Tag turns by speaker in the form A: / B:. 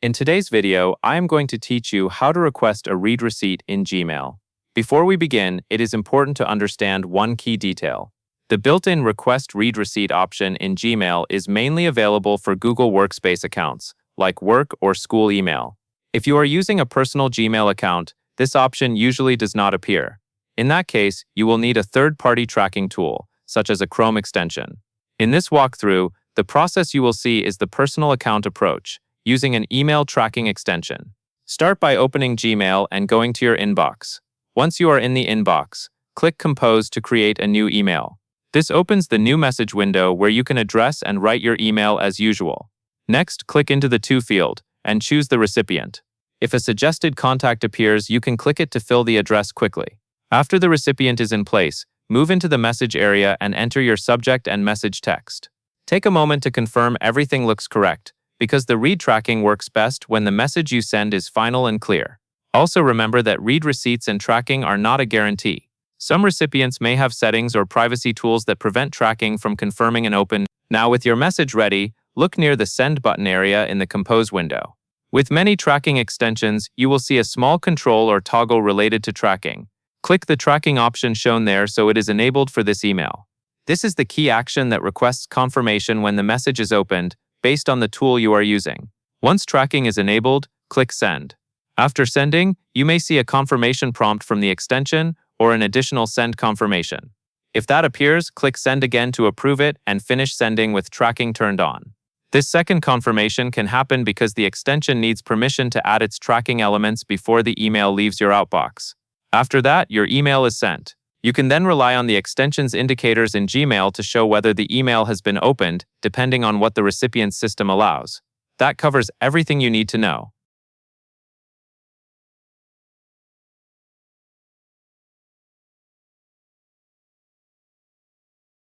A: In today's video, I am going to teach you how to request a read receipt in Gmail. Before we begin, it is important to understand one key detail. The built-in Request Read Receipt option in Gmail is mainly available for Google Workspace accounts, like work or school email. If you are using a personal Gmail account, this option usually does not appear. In that case, you will need a third-party tracking tool, such as a Chrome extension. In this walkthrough, the process you will see is the personal account approach, using an email tracking extension. Start by opening Gmail and going to your inbox. Once you are in the inbox, click Compose to create a new email. This opens the new message window where you can address and write your email as usual. Next, click into the To field and choose the recipient. If a suggested contact appears, you can click it to fill the address quickly. After the recipient is in place, move into the message area and enter your subject and message text. Take a moment to confirm everything looks correct, because the read tracking works best when the message you send is final and clear. Also remember that read receipts and tracking are not a guarantee. Some recipients may have settings or privacy tools that prevent tracking from confirming an open. Now with your message ready, look near the Send button area in the Compose window. With many tracking extensions, you will see a small control or toggle related to tracking. Click the tracking option shown there so it is enabled for this email. This is the key action that requests confirmation when the message is opened, based on the tool you are using. Once tracking is enabled, click Send. After sending, you may see a confirmation prompt from the extension or an additional send confirmation. If that appears, click Send again to approve it and finish sending with tracking turned on. This second confirmation can happen because the extension needs permission to add its tracking elements before the email leaves your outbox. After that, your email is sent. You can then rely on the extension's indicators in Gmail to show whether the email has been opened, depending on what the recipient's system allows. That covers everything you need to know.